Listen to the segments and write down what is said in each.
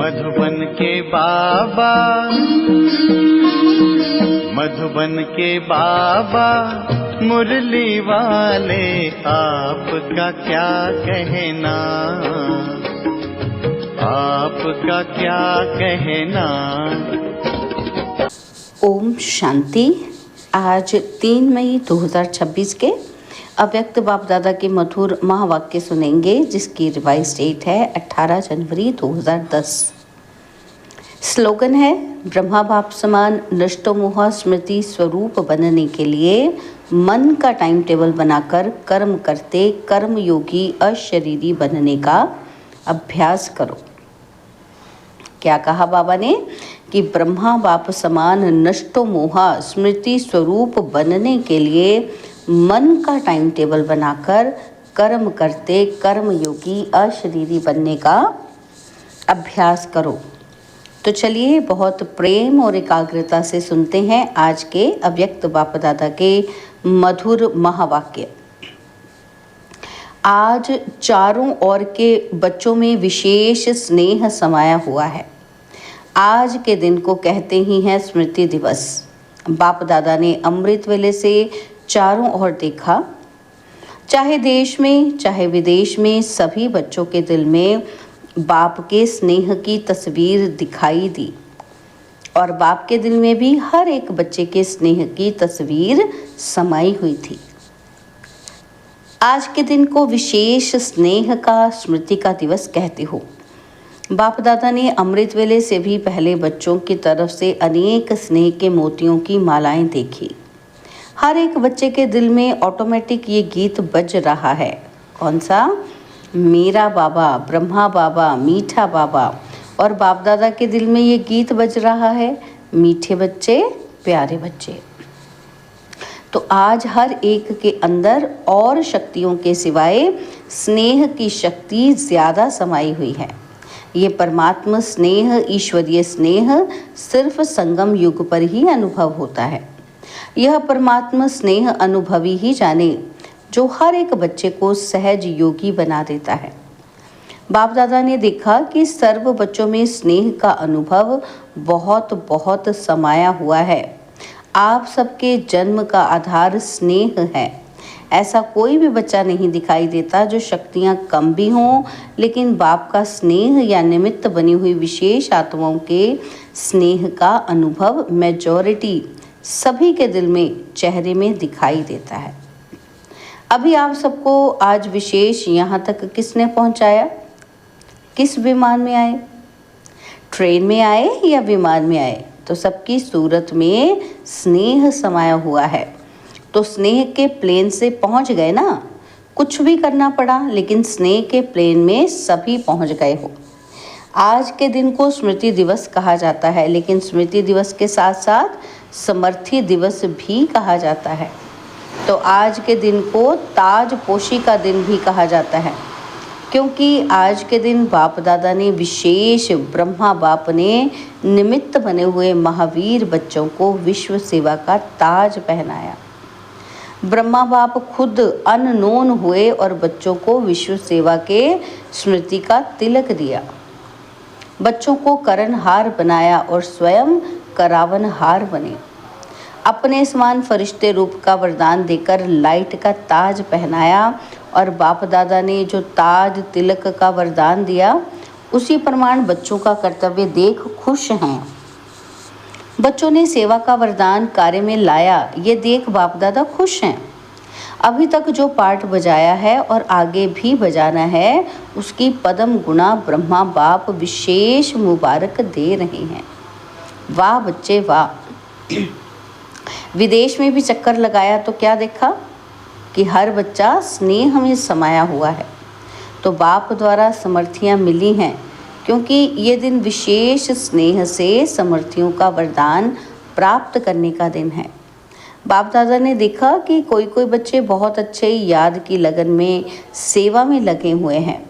मधुबन के बाबा, मधुबन के बाबा मुरली वाले, आपका क्या कहना, आपका क्या कहना। ओम शांति। आज 3 मई 2026 के अव्यक्त बाप दादा के मधुर महावाक्य सुनेंगे, जिसकी रिवाइज डेट है 18 जनवरी 2010। स्लोगन है, ब्रह्मा बाप समान नष्टोमोह स्मृति स्वरूप बनने के लिए मन का टाइम टेबल बनाकर कर्म करते कर्म योगी अशरीरी बनने का अभ्यास करो। क्या कहा बाबा ने कि ब्रह्मा बाप समान नष्टो मोहा स्मृति स्वरूप बनने के लिए मन का टाइम टेबल बनाकर कर्म करते कर्म योगी अशरीरी बनने का अभ्यास करो। तो चलिए बहुत प्रेम और एकाग्रता से सुनते हैं आज के अव्यक्त बाप दादा के मधुर महावाक्य। आज चारों ओर के बच्चों में विशेष स्नेह समाया हुआ है। आज के दिन को कहते ही हैं स्मृति दिवस। बाप दादा ने अमृत वेले से चारों ओर देखा, चाहे देश में चाहे विदेश में सभी बच्चों के दिल में बाप के स्नेह की तस्वीर दिखाई दी, और बाप के दिल में भी हर एक बच्चे के स्नेह की तस्वीर समाई हुई थी। आज के दिन को विशेष स्नेह का स्मृति का दिवस कहते हो। बाप दादा ने अमृत वेले से भी पहले बच्चों की तरफ से अनेक स्नेह के मोतियों की मालाएं देखी। हर एक बच्चे के दिल में ऑटोमेटिक ये गीत बज रहा है। कौन सा? मेरा बाबा, ब्रह्मा बाबा, मीठा बाबा। और बाप दादा के दिल में ये गीत बज रहा है, मीठे बच्चे, प्यारे बच्चे। तो आज हर एक के अंदर और शक्तियों के सिवाय स्नेह की शक्ति ज़्यादा समाई हुई है। ये परमात्मा स्नेह, ईश्वरीय स्नेह सिर्फ संगम युग पर ही अनुभव होता है। यह परमात्मा स्नेह अनुभवी ही जाने, जो हर एक बच्चे को सहज योगी बना देता है। बाप दादा ने देखा कि सर्व बच्चों में स्नेह का अनुभव बहुत बहुत समाया हुआ है। आप सबके जन्म का आधार स्नेह है। ऐसा कोई भी बच्चा नहीं दिखाई देता जो शक्तियाँ कम भी हों, लेकिन बाप का स्नेह या निमित्त बनी हुई विशेष आत्माओं के स्नेह का अनुभव मेजॉरिटी सभी के दिल में, चेहरे में दिखाई देता है। अभी आप सबको आज विशेष यहाँ तक किसने पहुँचाया? किस विमान में आए? ट्रेन में आए या विमान में आए? तो सबकी सूरत में स्नेह समाया हुआ है। तो स्नेह के प्लेन से पहुंच गए ना, कुछ भी करना पड़ा, लेकिन स्नेह के प्लेन में सभी पहुंच गए हो। आज के दिन को स्मृति दिवस कहा जाता है, लेकिन स्मृति दिवस के साथ साथ समर्थी दिवस भी कहा जाता है। तो आज के दिन को ताजपोशी का दिन भी कहा जाता है, क्योंकि आज के दिन बाप दादा ने विशेष ब्रह्मा बाप ने निमित्त बने हुए महावीर बच्चों को विश्व सेवा का ताज पहनाया। ब्रह्मा बाप खुद अननोन हुए और बच्चों को विश्व सेवा के स्मृति का तिलक दिया। बच्चों को करणहार बनाया और स्वयं करावनहार बने। अपने समान फरिश्ते रूप का वरदान देकर लाइट का ताज पहनाया, और बाप दादा ने जो ताज तिलक का वरदान दिया, उसी प्रमाण बच्चों का कर्तव्य देख खुश हैं। बच्चों ने सेवा का वरदान कार्य में लाया, ये देख बाप दादा खुश हैं। अभी तक जो पाठ बजाया है और आगे भी बजाना है, उसकी पदम गुणा ब्रह्मा बाप विशेष मुबारक दे रहे हैं। वाह बच्चे वाह। विदेश में भी चक्कर लगाया तो क्या देखा कि हर बच्चा स्नेह में समाया हुआ है। तो बाप द्वारा समर्थियाँ मिली हैं, क्योंकि ये दिन विशेष स्नेह से समर्थियों का वरदान प्राप्त करने का दिन है। बाप दादा ने देखा कि कोई कोई बच्चे बहुत अच्छे याद की लगन में सेवा में लगे हुए हैं।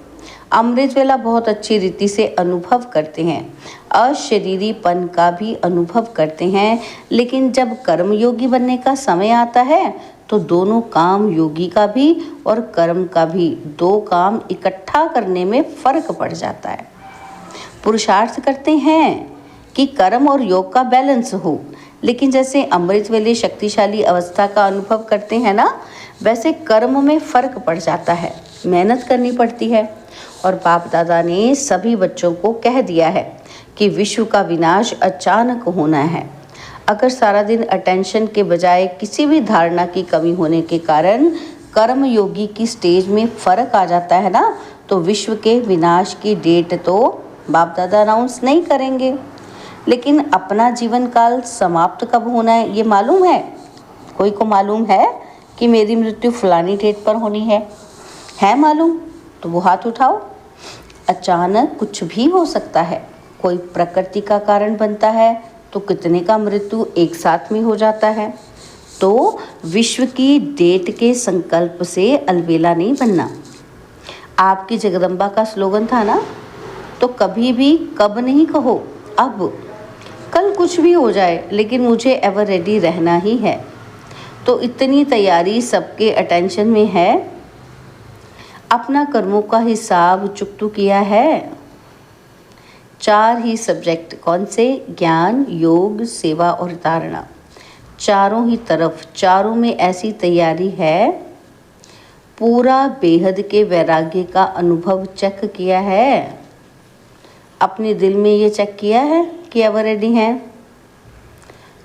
अमृत वेला बहुत अच्छी रीति से अनुभव करते हैं, अशरीरीपन का भी अनुभव करते हैं, लेकिन जब कर्मयोगी बनने का समय आता है तो दोनों काम, योगी का भी और कर्म का भी, दो काम इकट्ठा करने में फर्क पड़ जाता है। पुरुषार्थ करते हैं कि कर्म और योग का बैलेंस हो, लेकिन जैसे अमृत वेले शक्तिशाली अवस्था का अनुभव करते हैं ना, वैसे कर्म में फर्क पड़ जाता है, मेहनत करनी पड़ती है। और बाप दादा ने सभी बच्चों को कह दिया है कि विश्व का विनाश अचानक होना है। अगर सारा दिन अटेंशन के बजाय किसी भी धारणा की कमी होने के कारण कर्म योगी की स्टेज में फर्क आ जाता है ना, तो विश्व के विनाश की डेट तो बाप दादा अनाउंस नहीं करेंगे, लेकिन अपना जीवन काल समाप्त कब होना है ये मालूम है? कोई को मालूम है कि मेरी मृत्यु फलानी डेट पर होनी है मालूम? तो वो हाथ उठाओ। अचानक कुछ भी हो सकता है, कोई प्रकृति का कारण बनता है तो कितने का मृत्यु एक साथ में हो जाता है। तो विश्व की डेट के संकल्प से अलबेला नहीं बनना। आपकी जगदम्बा का स्लोगन था ना, तो कभी भी कब नहीं कहो अब। कल कुछ भी हो जाए लेकिन मुझे एवर रेडी रहना ही है। तो इतनी तैयारी सबके अटेंशन में है। अपना कर्मों का हिसाब चुकतू किया है। 4 ही सब्जेक्ट कौन से? ज्ञान, योग, सेवा और धारणा। चारों ही तरफ, चारों में ऐसी तैयारी है। पूरा बेहद के वैराग्य का अनुभव चेक किया है। अपने दिल में ये चेक किया है कि एवर रेडी हैं।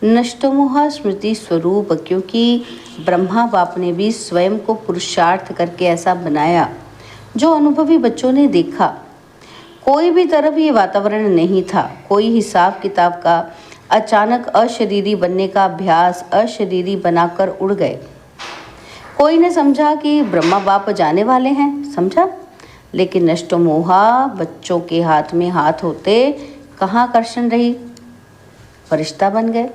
नष्टमोहा स्मृति स्वरूप, क्योंकि ब्रह्मा बाप ने भी स्वयं को पुरुषार्थ करके ऐसा बनाया जो अनुभवी बच्चों ने देखा। कोई भी तरफ ये वातावरण नहीं था, कोई हिसाब किताब का। अचानक अशरीरी बनने का अभ्यास, अशरीरी बनाकर उड़ गए। कोई ने समझा कि ब्रह्मा बाप जाने वाले हैं, समझा, लेकिन नष्टमोहा बच्चों के हाथ में हाथ होते कहाँ आकर्षण रही, फरिश्ता बन गए।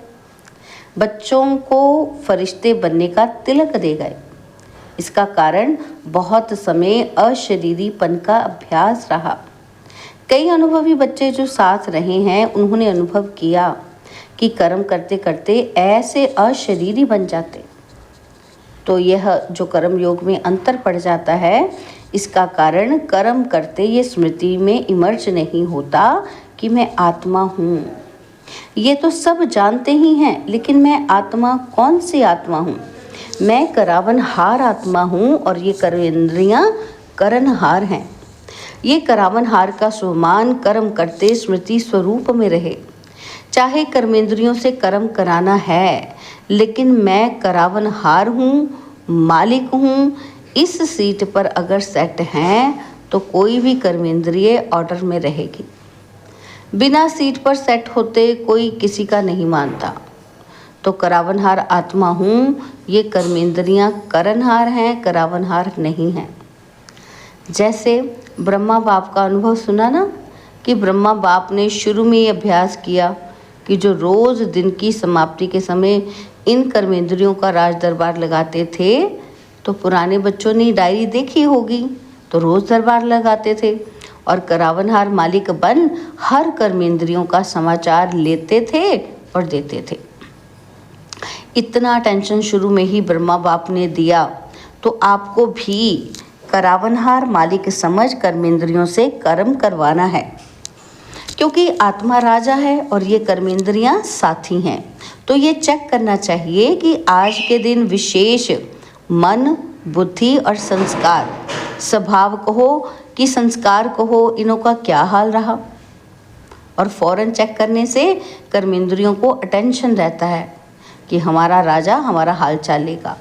बच्चों को फरिश्ते बनने का तिलक दे गए। इसका कारण बहुत समय अशरीरीपन का अभ्यास रहा। कई अनुभवी बच्चे जो साथ रहे हैं उन्होंने अनुभव किया कि कर्म करते करते ऐसे अशरीरी बन जाते। तो यह जो कर्म योग में अंतर पड़ जाता है, इसका कारण कर्म करते ये स्मृति में इमर्ज नहीं होता कि मैं आत्मा हूँ। ये तो सब जानते ही हैं, लेकिन मैं आत्मा कौन सी आत्मा हूँ? मैं करावनहार आत्मा हूँ और ये कर्मेंद्रियाँ करनहार हैं। ये करावनहार का स्वमान कर्म करते स्मृति स्वरूप में रहे। चाहे कर्मेंद्रियों से कर्म कराना है, लेकिन मैं करावनहार हूँ, मालिक हूँ। इस सीट पर अगर सेट हैं तो कोई भी कर्मेंद्रिय ऑर्डर में रहेगी। बिना सीट पर सेट होते कोई किसी का नहीं मानता। तो करावनहार आत्मा हूँ, ये कर्मेंद्रियाँ करनहार हैं, करावनहार नहीं हैं। जैसे ब्रह्मा बाप का अनुभव सुना ना, कि ब्रह्मा बाप ने शुरू में ये अभ्यास किया कि जो रोज़ दिन की समाप्ति के समय इन कर्मेंद्रियों का राज दरबार लगाते थे, तो पुराने बच्चों ने डायरी देखी होगी, तो रोज़ दरबार लगाते थे और करावनहार मालिक बन हर कर्मेंद्रियों का समाचार लेते थे और देते थे। इतना अटेंशन शुरू में ही ब्रह्मा बाप ने दिया, तो आपको भी करावनहार मालिक समझ कर्मेंद्रियों से कर्म करवाना है, क्योंकि आत्मा राजा है और ये कर्मेंद्रियां साथी हैं। तो ये चेक करना चाहिए कि आज के दिन विशेष मन, बुद्धि और संस्कार, स्वभाव कहो कि संस्कार कहो, इनों का क्या हाल रहा। और फौरन चेक करने से कर्मेंद्रियों को अटेंशन रहता है कि हमारा राजा हमारा हाल चाल लेगा।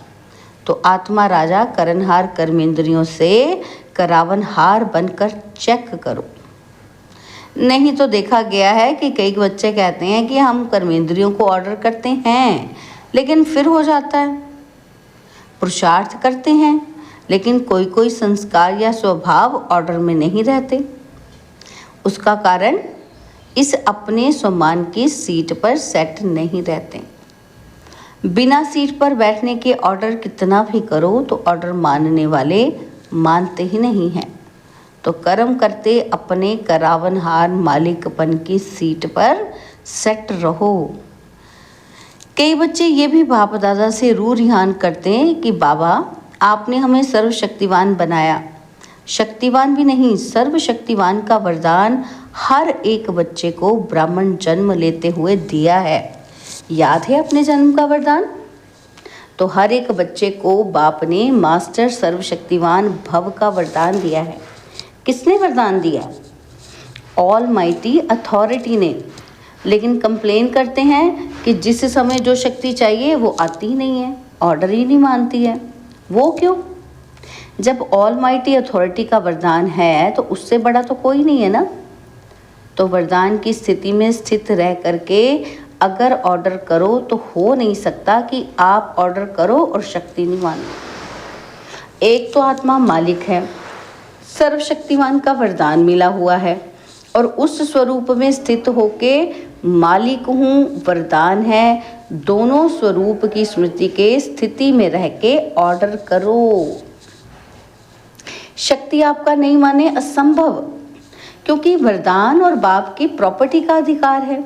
तो आत्मा राजा करनहार कर्मेंद्रियों से करावनहार बनकर चेक करो। नहीं तो देखा गया है कि कई बच्चे कहते हैं कि हम कर्मेंद्रियों को ऑर्डर करते हैं, लेकिन फिर हो जाता है। पुरुषार्थ करते हैं, लेकिन कोई कोई संस्कार या स्वभाव ऑर्डर में नहीं रहते। उसका कारण इस अपने स्वमान की सीट पर सेट नहीं रहते। बिना सीट पर बैठने के ऑर्डर कितना भी करो तो ऑर्डर मानने वाले मानते ही नहीं हैं। तो कर्म करते अपने करावनहार मालिकपन की सीट पर सेट रहो। कई बच्चे ये भी बाप दादा से रू रिहान करते हैं कि बाबा आपने हमें सर्वशक्तिवान बनाया। शक्तिवान भी नहीं, सर्वशक्तिवान का वरदान हर एक बच्चे को ब्राह्मण जन्म लेते हुए दिया है। याद है अपने जन्म का वरदान? तो हर एक बच्चे को बाप ने मास्टर सर्वशक्तिवान भव का वरदान दिया है। किसने वरदान दिया? ऑल माइटी अथॉरिटी ने। लेकिन कंप्लेन करते हैं कि जिस समय जो शक्ति चाहिए वो आती ही नहीं है, ऑर्डर ही नहीं मानती है। वो क्यों? जब ऑल माइटी अथॉरिटी का वरदान है तो उससे बड़ा तो कोई नहीं है ना। तो वरदान की स्थिति में स्थित रह करके अगर ऑर्डर करो तो हो नहीं सकता कि आप ऑर्डर करो और शक्ति नहीं मानो। एक तो आत्मा मालिक है, सर्वशक्तिवान का वरदान मिला हुआ है और उस स्वरूप में स्थित होके मालिक हूँ, वरदान है, दोनों स्वरूप की स्मृति के स्थिति में रह के ऑर्डर करो। शक्ति आपका नहीं माने असंभव, क्योंकि वरदान और बाप की प्रॉपर्टी का अधिकार है।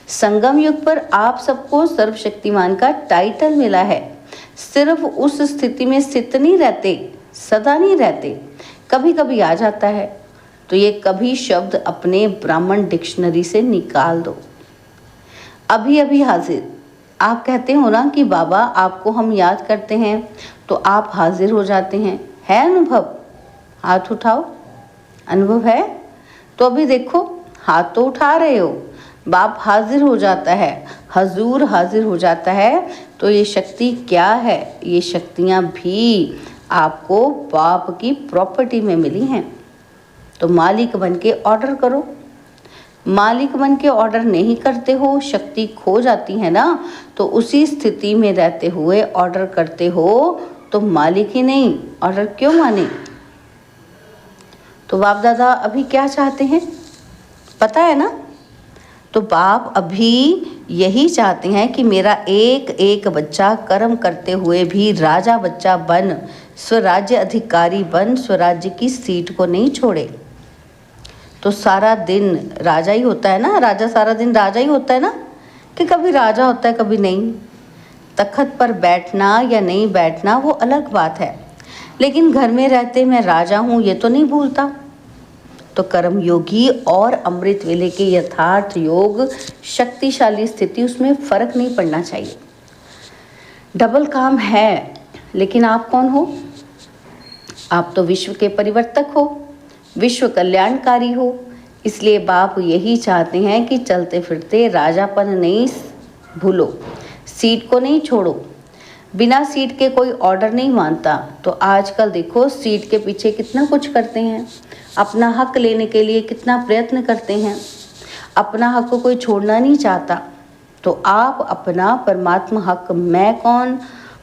संगम युग पर आप सबको सर्वशक्तिमान का टाइटल मिला है। सिर्फ उस स्थिति में स्थित नहीं रहते, सदा नहीं रहते, कभी कभी आ जाता है। तो ये कभी शब्द अपने ब्राह्मण डिक्शनरी से निकाल दो। अभी अभी हाजिर। आप कहते हो ना कि बाबा आपको हम याद करते हैं तो आप हाजिर हो जाते हैं। है अनुभव? हाथ उठाओ। अनुभव है? तो अभी देखो, हाथ तो उठा रहे हो, बाप हाजिर हो जाता है, हजूर हाजिर हो जाता है। तो ये शक्ति क्या है? ये शक्तियाँ भी आपको बाप की प्रॉपर्टी में मिली हैं। तो मालिक बन के ऑर्डर करो। मालिक बन के ऑर्डर नहीं करते हो, शक्ति खो जाती है ना। तो उसी स्थिति में रहते हुए ऑर्डर करते हो तो मालिक ही नहीं, ऑर्डर क्यों माने? तो बाप दादा अभी क्या चाहते हैं पता है ना? तो बाप अभी यही चाहते हैं कि मेरा एक एक बच्चा कर्म करते हुए भी राजा बच्चा बन, स्वराज्य अधिकारी बन, स्वराज्य की सीट को नहीं छोड़े। तो सारा दिन राजा ही होता है ना, राजा सारा दिन राजा ही होता है ना, कि कभी राजा होता है कभी नहीं। तख्त पर बैठना या नहीं बैठना वो अलग बात है, लेकिन घर में रहते मैं राजा हूँ ये तो नहीं भूलता। तो कर्म योगी और अमृत वेले के यथार्थ योग शक्तिशाली स्थिति, उसमें फर्क नहीं पड़ना चाहिए। डबल काम है, लेकिन आप कौन हो? आप तो विश्व के परिवर्तक हो, विश्व कल्याणकारी हो। इसलिए बाप यही चाहते हैं कि चलते फिरते राजापन नहीं भूलो, सीट को नहीं छोड़ो। बिना सीट के कोई ऑर्डर नहीं मानता। तो आजकल देखो सीट के पीछे कितना कुछ करते हैं, अपना हक लेने के लिए कितना प्रयत्न करते हैं। अपना हक को कोई छोड़ना नहीं चाहता। तो आप अपना परमात्मा हक मैं कौन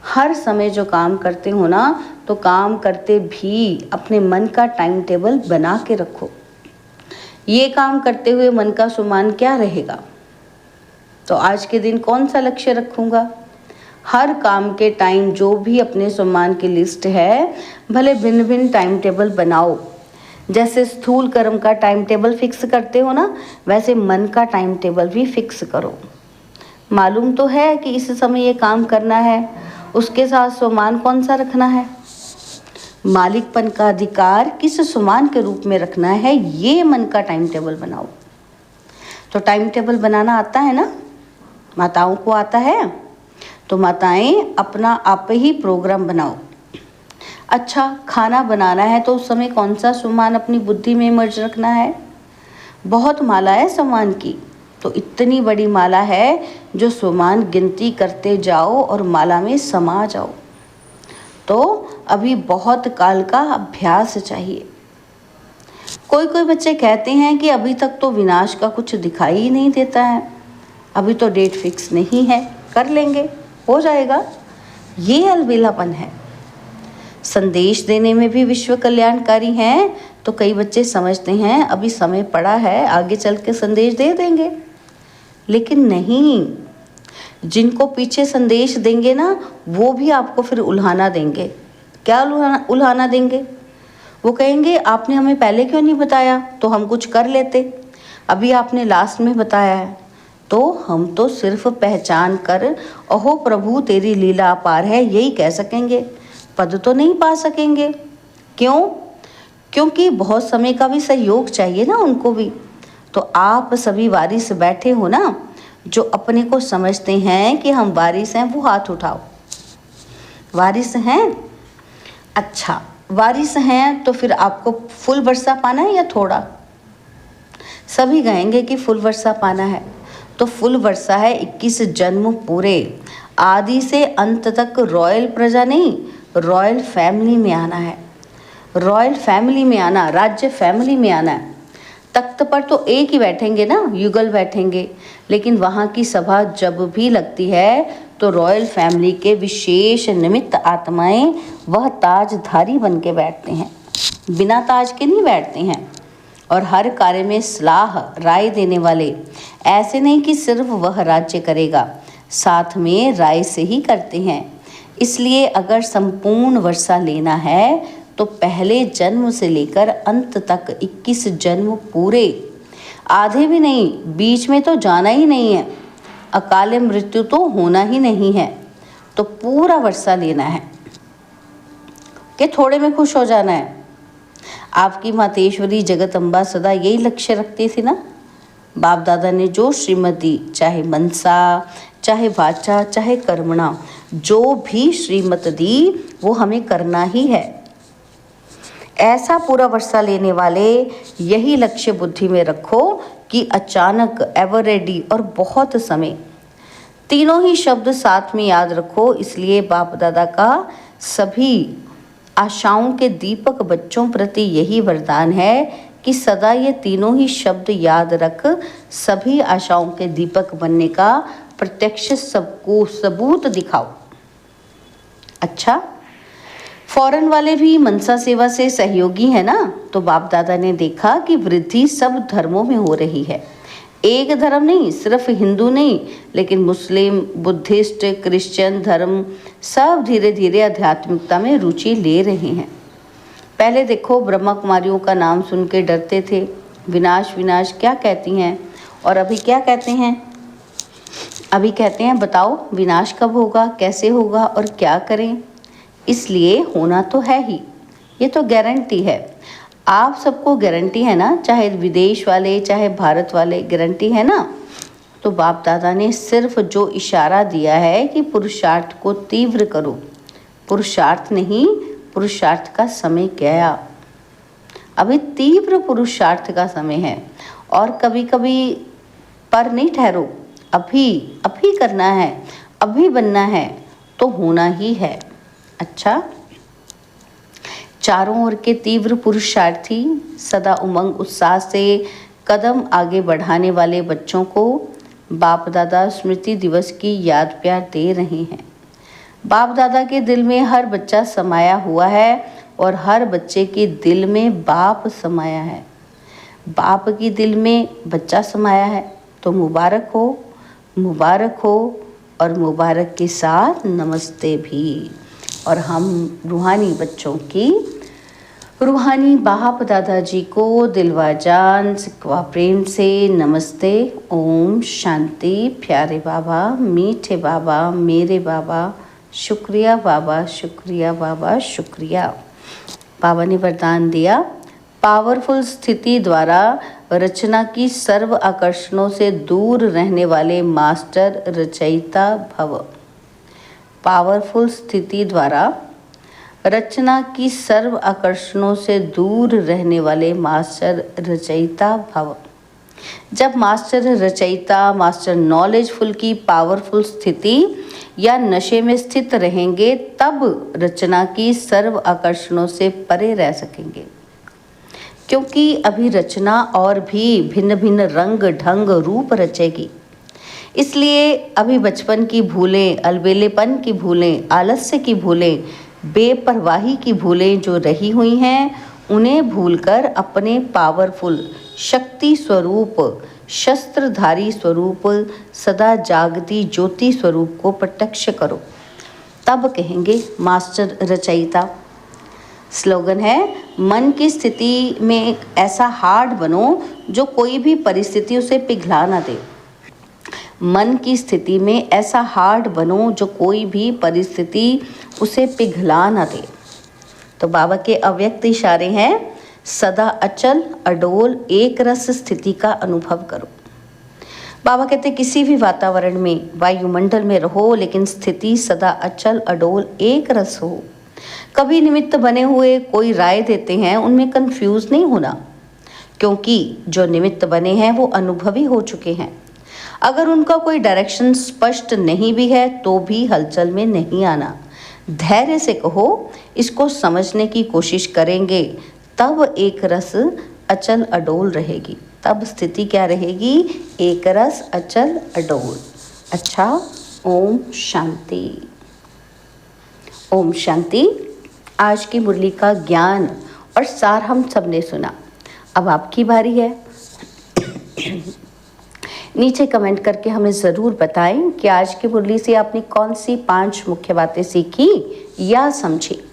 हर समय जो काम करते हो ना, तो काम करते भी अपने मन का टाइम टेबल बना के रखो। ये काम करते हुए मन का सुमान क्या रहेगा? तो आज के दिन कौन सा लक्ष्य रखूँगा? हर काम के टाइम जो भी अपने सम्मान की लिस्ट है, भले भिन्न भिन्न टाइम टेबल बनाओ। जैसे स्थूल कर्म का टाइम टेबल फिक्स करते हो ना, वैसे मन का टाइम टेबल भी फिक्स करो। मालूम तो है कि इस समय ये काम करना है, उसके साथ सम्मान कौन सा रखना है, मालिकपन का अधिकार किस सम्मान के रूप में रखना है, ये मन का टाइम टेबल बनाओ। तो टाइम टेबल बनाना आता है ना? माताओं को आता है? तो माताएं अपना आप ही प्रोग्राम बनाओ। अच्छा खाना बनाना है तो उस समय कौन सा सम्मान अपनी बुद्धि में मर्ज रखना है? बहुत माला है सम्मान की, तो इतनी बड़ी माला है जो सम्मान गिनती करते जाओ और माला में समा जाओ। तो अभी बहुत काल का अभ्यास चाहिए। कोई कोई बच्चे कहते हैं कि अभी तक तो विनाश का कुछ दिखाई ही नहीं देता है, अभी तो डेट फिक्स नहीं है, कर लेंगे, हो जाएगा। ये अलबेलापन है। संदेश देने में भी विश्व कल्याणकारी हैं, तो कई बच्चे समझते हैं अभी समय पड़ा है, आगे चल के संदेश दे देंगे। लेकिन नहीं, जिनको पीछे संदेश देंगे ना, वो भी आपको फिर उल्हाना देंगे। क्या उल्हाना देंगे? वो कहेंगे आपने हमें पहले क्यों नहीं बताया, तो हम कुछ कर लेते, अभी आपने लास्ट में बताया है। तो हम तो सिर्फ पहचान कर अहो प्रभु तेरी लीला अपार है यही कह सकेंगे, पद तो नहीं पा सकेंगे। क्यों? क्योंकि बहुत समय का भी सहयोग चाहिए ना उनको भी। तो आप सभी वारिस बैठे हो ना, जो अपने को समझते हैं कि हम वारिस हैं, वो हाथ उठाओ। वारिस हैं? अच्छा, वारिस हैं तो फिर आपको फुल वर्षा पाना है या थोड़ा? सभी कहेंगे कि फुल वर्षा पाना है। तो फुल वर्षा है 21 जन्म पूरे, आदि से अंत तक रॉयल प्रजा नहीं, रॉयल फैमिली में आना है। रॉयल फैमिली में आना, राज्य फैमिली में आना है। तख्त पर तो एक ही बैठेंगे ना, युगल बैठेंगे, लेकिन वहाँ की सभा जब भी लगती है तो रॉयल फैमिली के विशेष निमित्त आत्माएं वह ताजधारी बन के बैठते हैं, बिना ताज के नहीं बैठते हैं। और हर कार्य में सलाह राय देने वाले, ऐसे नहीं कि सिर्फ वह राज्य करेगा, साथ में राय से ही करते हैं। इसलिए अगर संपूर्ण वर्षा लेना है तो पहले जन्म से लेकर अंत तक 21 जन्म पूरे, आधे भी नहीं, बीच में तो जाना ही नहीं है, अकाल मृत्यु तो होना ही नहीं है, तो पूरा वर्षा लेना है कि थोड़े में खुश हो जाना है। आपकी मातेश्वरी जगदम्बा सदा यही लक्ष्य रखती थी ना। बाप दादा ने जो श्रीमत दी, चाहे मनसा, चाहे वाचा, चाहे कर्मणा, जो भी श्रीमत दी वो हमें करना ही है। ऐसा पूरा वर्षा लेने वाले यही लक्ष्य बुद्धि में रखो कि अचानक, एवर रेडी और बहुत समय, तीनों ही शब्द साथ में याद रखो। इसलिए बाप दादा का सभी आशाओं के दीपक बच्चों प्रति यही वरदान है कि सदा ये तीनों ही शब्द याद रख, सभी आशाओं के दीपक बनने का प्रत्यक्ष सबको सबूत दिखाओ। अच्छा, फॉरेन वाले भी मनसा सेवा से सहयोगी है ना, तो बाप दादा ने देखा कि वृद्धि सब धर्मों में हो रही है। एक धर्म नहीं, सिर्फ हिंदू नहीं, लेकिन मुस्लिम, बुद्धिस्ट, क्रिश्चियन धर्म सब धीरे धीरे आध्यात्मिकता में रुचि ले रहे हैं। पहले देखो, ब्रह्मा कुमारियों का नाम सुन के डरते थे, विनाश विनाश क्या कहती हैं, और अभी क्या कहते हैं? अभी कहते हैं बताओ विनाश कब होगा, कैसे होगा और क्या करें। इसलिए होना तो है ही, ये तो गारंटी है। आप सबको गारंटी है ना, चाहे विदेश वाले चाहे भारत वाले, गारंटी है ना। तो बाप दादा ने सिर्फ जो इशारा दिया है कि पुरुषार्थ को तीव्र करो, पुरुषार्थ नहीं, पुरुषार्थ का समय गया, अभी तीव्र पुरुषार्थ का समय है। और कभी कभी पर नहीं ठहरो, अभी अभी करना है, अभी बनना है, तो होना ही है। अच्छा, चारों ओर के तीव्र पुरुषार्थी, सदा उमंग उत्साह से कदम आगे बढ़ाने वाले बच्चों को बाप दादा स्मृति दिवस की याद प्यार दे रहे हैं। बाप दादा के दिल में हर बच्चा समाया हुआ है और हर बच्चे के दिल में बाप समाया है। बाप की दिल में बच्चा समाया है, तो मुबारक हो, मुबारक हो, और मुबारक के साथ नमस्ते भी। और हम रूहानी बच्चों की, रूहानी बाप दादाजी को दिलवा जान सिकवा प्रेम से नमस्ते। ओम शांति। प्यारे बाबा, मीठे बाबा, मेरे बाबा, शुक्रिया बाबा, शुक्रिया बाबा, शुक्रिया। बाबा ने वरदान दिया, पावरफुल स्थिति द्वारा रचना की सर्व आकर्षणों से दूर रहने वाले मास्टर रचयिता भव। पावरफुल स्थिति द्वारा रचना की सर्व आकर्षणों से दूर रहने वाले मास्टर रचयिता भव। जब मास्टर रचयिता, मास्टर नॉलेजफुल की पावरफुल स्थिति या नशे में स्थित रहेंगे, तब रचना की सर्व आकर्षणों से परे रह सकेंगे। क्योंकि अभी रचना और भी भिन्न भिन्न रंग ढंग रूप रचेगी। इसलिए अभी बचपन की भूलें, अलबेलेपन की भूलें, आलस्य की भूलें, बेपरवाही की भूलें जो रही हुई हैं, उन्हें भूलकर अपने पावरफुल शक्ति स्वरूप, शस्त्रधारी स्वरूप, सदा जागती ज्योति स्वरूप को प्रत्यक्ष करो, तब कहेंगे मास्टर रचयिता। स्लोगन है, मन की स्थिति में ऐसा हार्ड बनो जो कोई भी परिस्थिति उसे पिघला ना दे। मन की स्थिति में ऐसा हार्ड बनो जो कोई भी परिस्थिति उसे पिघला ना दे। तो बाबा के अव्यक्त इशारे हैं, सदा अचल अडोल एक रस स्थिति का अनुभव करो। बाबा कहते किसी भी वातावरण में, वायुमंडल में रहो, लेकिन स्थिति सदा अचल अडोल एक रस हो। कभी निमित्त बने हुए कोई राय देते हैं, उनमें कंफ्यूज नहीं होना, क्योंकि जो निमित्त बने हैं वो अनुभवी हो चुके हैं। अगर उनका कोई डायरेक्शन स्पष्ट नहीं भी है तो भी हलचल में नहीं आना। धैर्य से कहो, इसको समझने की कोशिश करेंगे, तब एक रस अचल अडोल रहेगी। तब स्थिति क्या रहेगी? एक रस अचल अडोल। अच्छा, ओम शांति। ओम शांति। आज की मुरली का ज्ञान और सार हम सबने सुना। अब आपकी बारी है। नीचे कमेंट करके हमें ज़रूर बताएं कि आज की मुरली से आपने कौन सी 5 मुख्य बातें सीखी या समझी।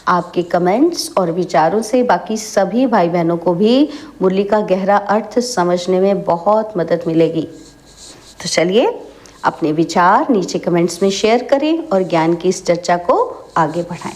आपके कमेंट्स और विचारों से बाकी सभी भाई बहनों को भी मुरली का गहरा अर्थ समझने में बहुत मदद मिलेगी। तो चलिए, अपने विचार नीचे कमेंट्स में शेयर करें और ज्ञान की इस चर्चा को आगे बढ़ाएं।